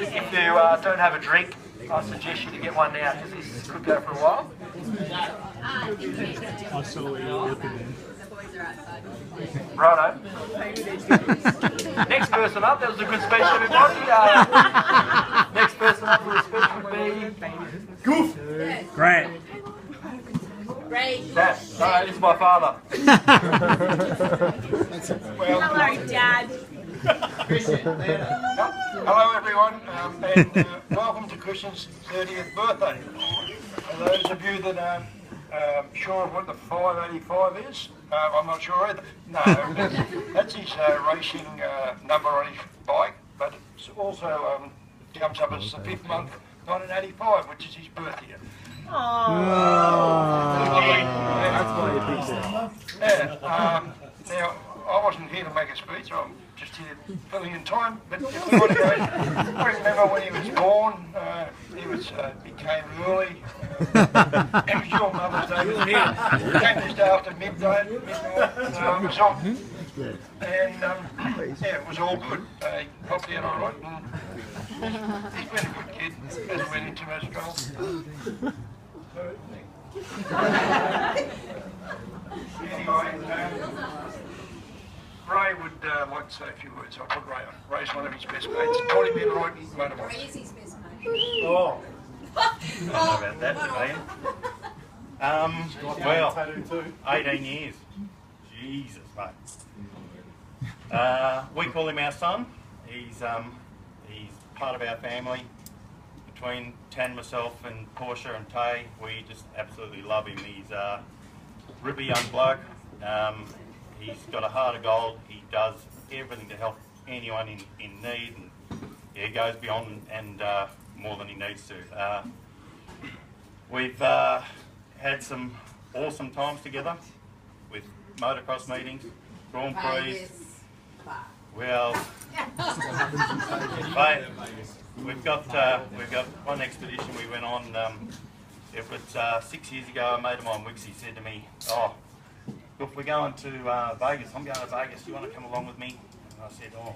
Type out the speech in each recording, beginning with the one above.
if you don't have a drink, I suggest you to get one now, because this could go for a while. I saw you looking there. Righto. Next person up, that was a good speech, everybody. Next person up for the speech would be Goof. Great. Dad. No, this is my father. Hello, Dad. Hello everyone, and welcome to Kristans' 30th birthday. For those of you that aren't sure of what the 585 is, I'm not sure either. No, that's his racing number on his bike, but it also comes up as the 5th month, 1985, which is his birth year. Now, I wasn't here to make a speech, I'm just here filling in time, but if we want to go, I remember when he was born, he became early. It was your Mother's Day, wasn't it? It came just after midnight, it was on. And yeah, it was all good. He popped out all right. He's been a good kid, hasn't been into much trouble. Anyway, Ray would like to say a few words. I'll put Ray on. Ray's one of his best mates. Taught him in right motorbikes. Ray is his best mate. Oh. I don't know about that, well, 18 years. Jesus, mate. We call him our son. He's part of our family. Between Tan, myself, and Portia and Tay, we just absolutely love him. He's a ripper young bloke. He's got a heart of gold. He does everything to help anyone in need, and yeah, he goes beyond and more than he needs to. We've had some awesome times together with motocross meetings, Grand Prix. Well, we've got one expedition we went on. It was 6 years ago. A mate of mine, Wixie, said to me, "Oh, look, we're going to Vegas. I'm going to Vegas. Do you want to come along with me?" And I said, "Oh,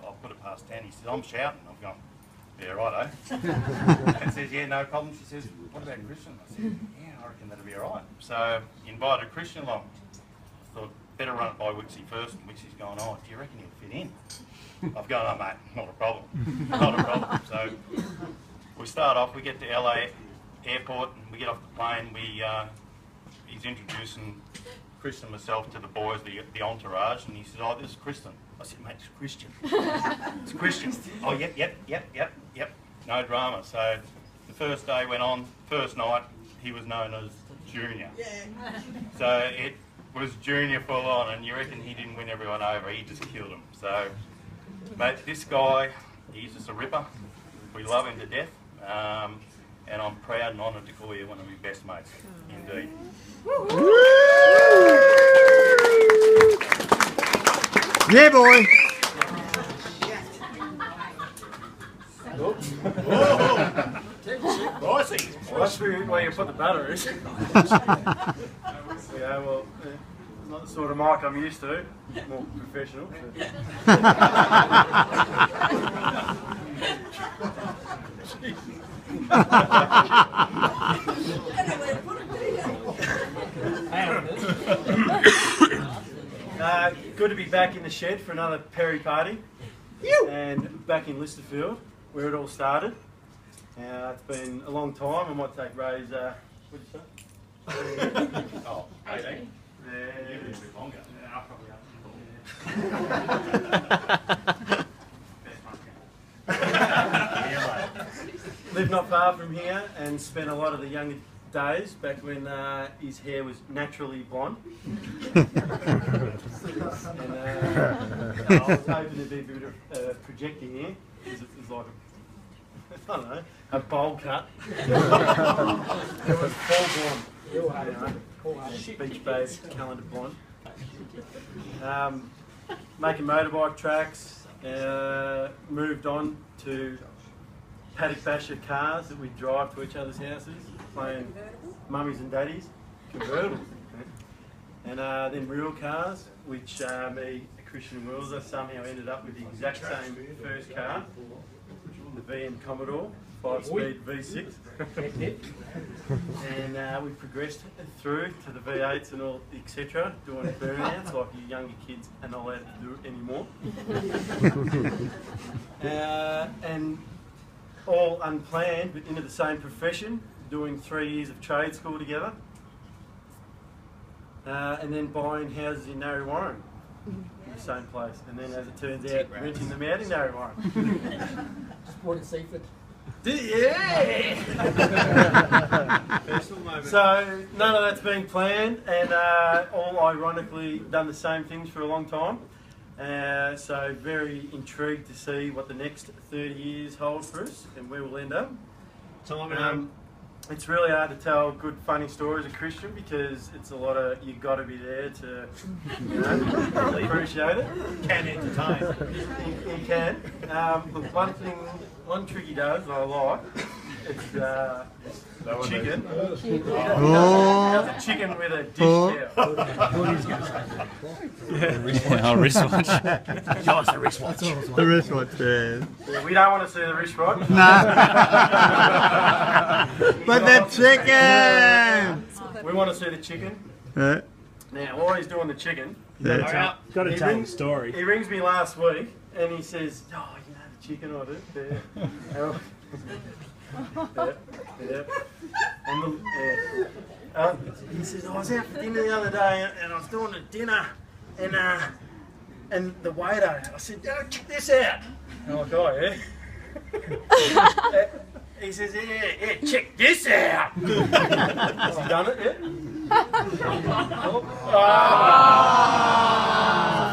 I'll put it past Tan." He said, "I'm shouting." I'm going, "Yeah, righto." And says, "Yeah, no problem." She says, "What about Christian?" I said, "Yeah, I reckon that'll be all right." So invited Christian along. Thought better run it by Wixie first. And Wixie's going, "Oh, do you reckon he'll fit in?" I've gone, "Oh mate, not a problem, not a problem." So we start off. We get to LA airport and we get off the plane. He's introducing Kristen and myself to the boys, the entourage, and he says, "Oh, this is Kristen." I said, "Mate, it's Christian." "It's Christian." "Oh, yep. No drama." So the first day went on. First night, he was known as Junior. So it was Junior full on, and you reckon he didn't win everyone over? He just killed them. So, mate, this guy, he's just a ripper. We love him to death, and I'm proud and honoured to call you one of my best mates, indeed. Yeah, boy. Pricey. That's where you put the batteries. Yeah, well, not the sort of mic I'm used to. More professional. Good to be back in the shed for another Perry party, and back in Listerfield, where it all started. It's been a long time. I might take Ray's, what did you say? Oh, 18? Yeah, A little bit longer. Yeah, I'll probably Lived not far from here and spent a lot of the younger days back when his hair was naturally blonde. And I was hoping to be a bit of projecting here, because it was like I don't know, a bowl cut. It was full blonde. Beach Babe calendar blonde. Making motorbike tracks, moved on to paddock basher cars that we drive to each other's houses, playing mummies and daddies, convertibles. And then real cars, which me, Christian Wills, somehow ended up with the exact same first car, the VN Commodore 5-speed V6. And we progressed through to the V8s and all, etc. Doing burnouts like you younger kids are not allowed to do it anymore. And all unplanned, but into the same profession, doing 3 years of trade school together. And then buying houses in Narre Warren, in the same place. And then, as it turns out, renting them out in Narre Warren. Just bought in Seaford. Yeah! So, none of that's been planned, and all ironically done the same things for a long time. So, very intrigued to see what the next 30 years hold for us and where we'll end up. It's really hard to tell good, funny stories of Christian because it's a lot of, you've got to be there to, you know, appreciate it. Can entertain. He can. One trick he does that I like, it's chicken. How's a chicken with a dish towel? Wristwatch. Show us the wristwatch. The wristwatch, yeah. We don't want to see the wristwatch. No. But the chicken! We want to see the chicken. Yeah. Now, while he's doing the chicken, Got to tell the story. he rings me last week and he says, "Oh, you know the chicken I do." Yeah. And he says, "I was out for dinner the other day and I was doing a dinner and the waiter," I said, "Oh, check this out." And I'm like, "Oh, yeah." He says, yeah, check this out. Has he done it yet?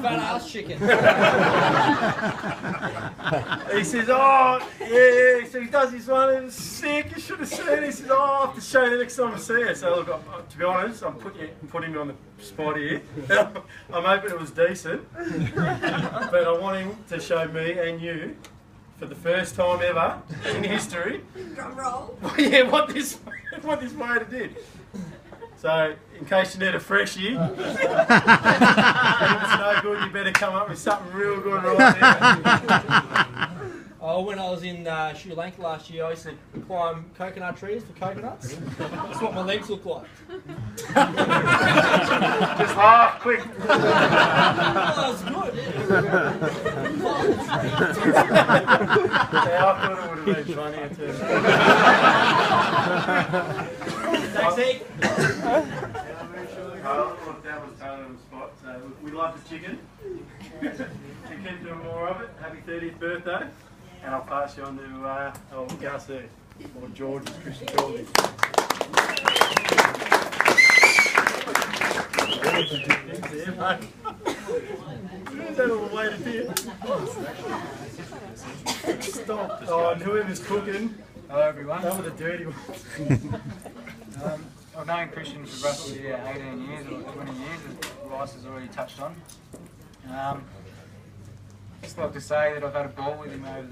Fat ass chicken. He says, "Oh, yeah." So he does this one and it's sick. You should have seen it. He says, "Oh, I'll have to show you the next time I see it." So look, to be honest, I'm putting you on the spot here. I'm hoping it was decent, but I want him to show me and you, for the first time ever in history, Drum roll. yeah, what this waiter did. So, in case you need a freshie, and if it's no good, you better come up with something real good right now. Oh, when I was in Sri Lanka last year, I used to climb coconut trees for coconuts. That's what my legs look like. Just laugh, quick. Oh, that was good. Yeah, I thought it would have been funnier too. Thanks, Ike. Look, that was totally on the spot. So we love the chicken. We keep doing more of it. Happy 30th birthday. And I'll pass you on to Garcia, or George, Christian George. Is that all the way to here? Stop. Oh, and whoever's cooking. Hello everyone. That was the dirty one. I've known Christian for roughly 18 years or 20 years, as Rice has already touched on. Just like to say that I've had a ball with him over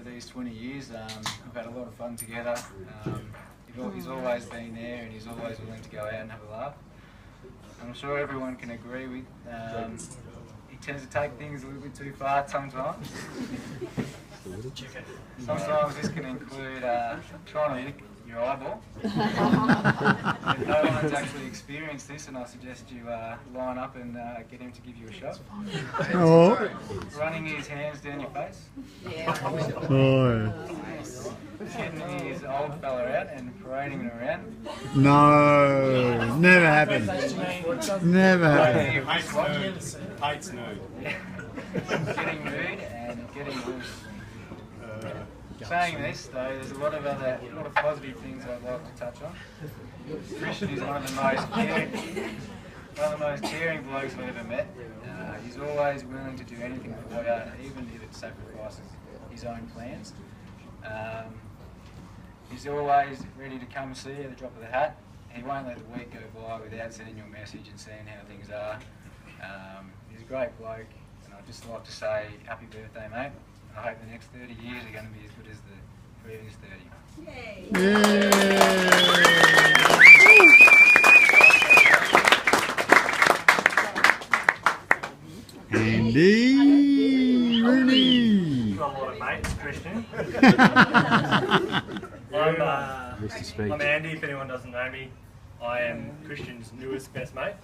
these 20 years. We've had a lot of fun together. He's always been there and he's always willing to go out and have a laugh. I'm sure everyone can agree with. He tends to take things a little bit too far sometimes. Sometimes this can include trying to lick your eyeball. If no one's actually experienced this, and I suggest you line up and get him to give you a shot. Oh. Running his hands down your face. Oh. Getting his old fella out and parading him around. No. Never happened. Never happened. Hates nude. Getting nude and getting loose. Saying this though, there's a lot of positive things I'd like to touch on. Christian is one of the most caring blokes I've ever met. He's always willing to do anything for you, even if it sacrifices his own plans. He's always ready to come see you at the drop of the hat. He won't let the week go by without sending you a message and seeing how things are. He's a great bloke, and I'd just like to say happy birthday, mate. I hope the next 30 years are going to be as good as the previous 30. Andy Rooney. Got a lot of mates, Christian. I'm Andy, if anyone doesn't know me. I am Christian's newest best mate.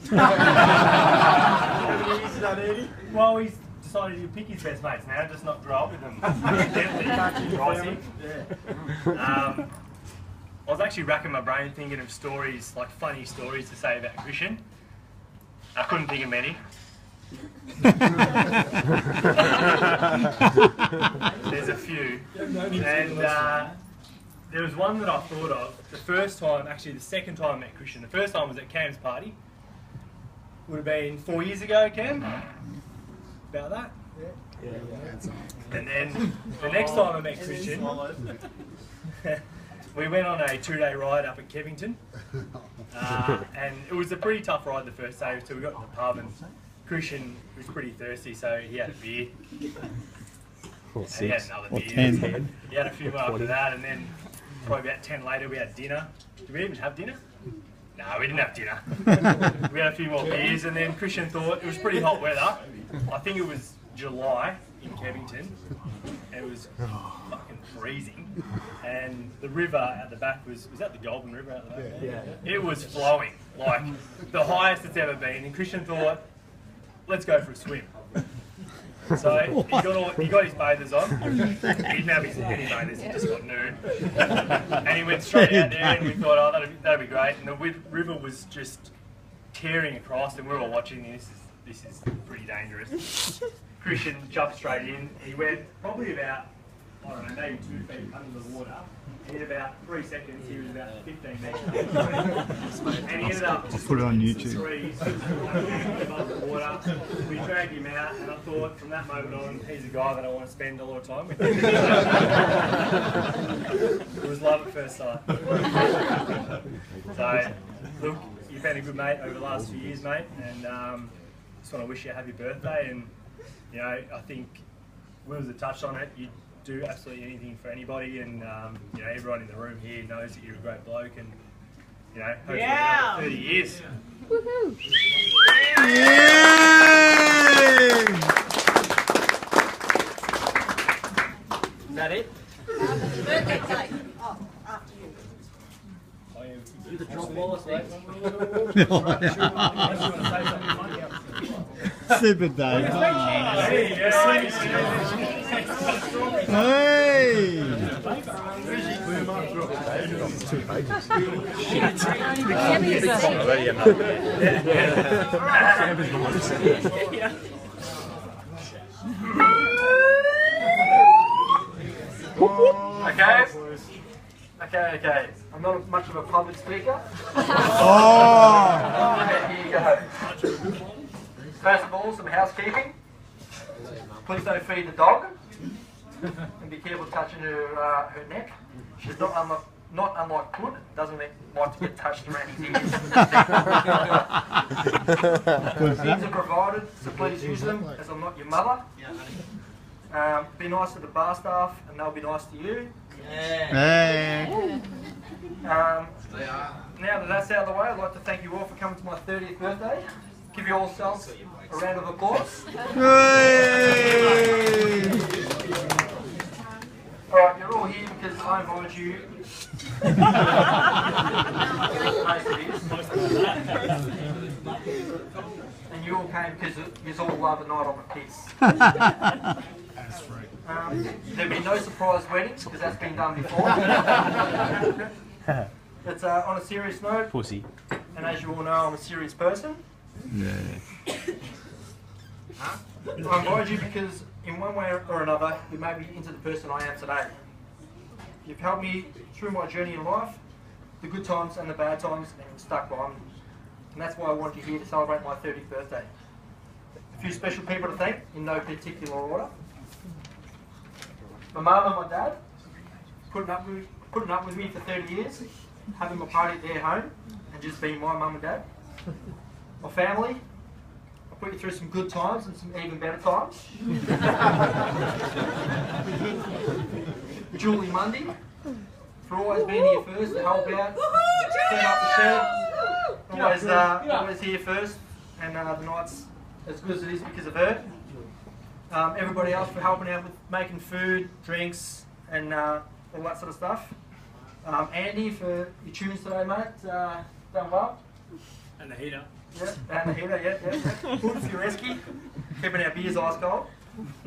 Well, he's decided to pick his best mates now, just not grow up with them. I was actually racking my brain thinking of stories, like funny stories to say about Christian. I couldn't think of many. There's a few. And there was one that I thought of the first time, actually the second time I met Christian. The first time was at Cam's party. Would have been 4 years ago, Cam? About that? Yeah. And then the next time I met Christian, we went on a 2-day ride up at Kevington. And it was a pretty tough ride the first day, so we got to the pub and Christian was pretty thirsty, so he had a beer. And he had another beer. He had a few more after that, and then probably about 10 later we had dinner. Did we even have dinner? No, we didn't have dinner. We had a few more beers, and then Christian thought it was pretty hot weather. I think it was July in Kevington. It was fucking freezing, and the river at the back was that the Golden River at the back? Yeah. It was flowing, like the highest it's ever been, and Christian thought, let's go for a swim. So he got his bathers on. He didn't have his any bathers, he just got nude. And he went straight out there and we thought, oh, that'd be great. And the river was just tearing across and we were all watching this is pretty dangerous. Christian jumped straight in. He went probably about, I don't know, maybe 2 feet under the water. And in about 3 seconds, he was about 15 metres. And he ended up just put it on YouTube. Above the water. We dragged him out, and I thought from that moment on, he's a guy that I want to spend a lot of time with. It was love at first sight. So, look, you've been a good mate over the last few years, mate, and just want to wish you a happy birthday. And you know, I think Will's touched on it. You do absolutely anything for anybody, and you know, everyone in the room here knows that you're a great bloke, and you know, hopefully another 30 years. Woohoo! Is that it? Birthday cake. Oh, after you. The John Wallace, mate. Super Dave. Hey! Okay. I'm not much of a public speaker. Oh! Here you go. First of all, some housekeeping. Please don't feed the dog. And be careful touching her neck. She's not unlike Pud, doesn't like to get touched around his ears. Things are provided, so please use them, as I'm not your mother. Be nice to the bar staff, and they'll be nice to you. Hey! Now that that's out of the way, I'd like to thank you all for coming to my 30th birthday. Give yourselves a round of applause. Hey! Alright, you're all here because I invited you. And you all came because you all love a night on the piss. There'll be no surprise weddings because that's been done before. But on a serious note, Pussy. and as you all know, I'm a serious person. Yeah. I invited you because in one way or another, you made me into the person I am today. You've helped me through my journey in life, the good times and the bad times, and you've stuck by me. And that's why I want you here to celebrate my 30th birthday. A few special people to thank, in no particular order. My mum and my dad, putting up with me for 30 years, having my party at their home, and just being my mum and dad. My family, I put you through some good times and some even better times. Julie Mundy, for always being here first to help out, clean up the shed, always here first, and the night's as good as it is because of her. Everybody else for helping out with making food, drinks, and all that sort of stuff. Andy, for your tunes today, mate, done well. And the heater. Yeah, and the heater, yeah. Good for your rescue, keeping our beers ice cold.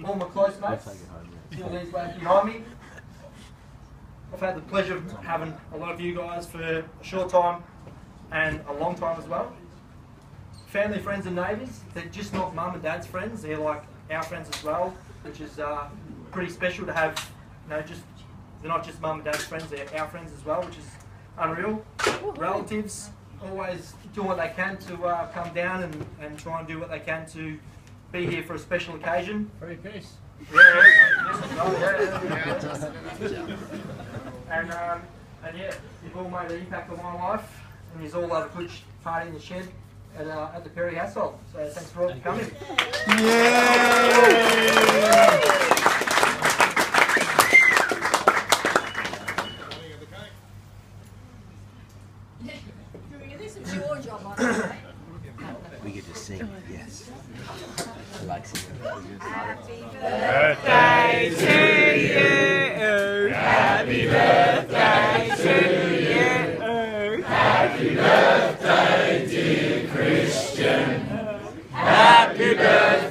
All my close mates, few of these back behind me. I've had the pleasure of having a lot of you guys for a short time and a long time as well. Family, friends and neighbours, they're just not mum and dad's friends, they're like our friends as well, which is pretty special to have, they're not just mum and dad's friends, they're our friends as well, which is unreal. Relatives, always doing what they can to come down and try and do what they can to be here for a special occasion. Free peace. And yeah, you've all made an impact on my life, and you've all had a good party in the shed at the Perry household. So thanks for all coming. This is your job, I think. We get to sing, yes. I like singing. Happy Birthday to you. Happy birthday to you. Happy birthday, dear Christian. Happy birthday.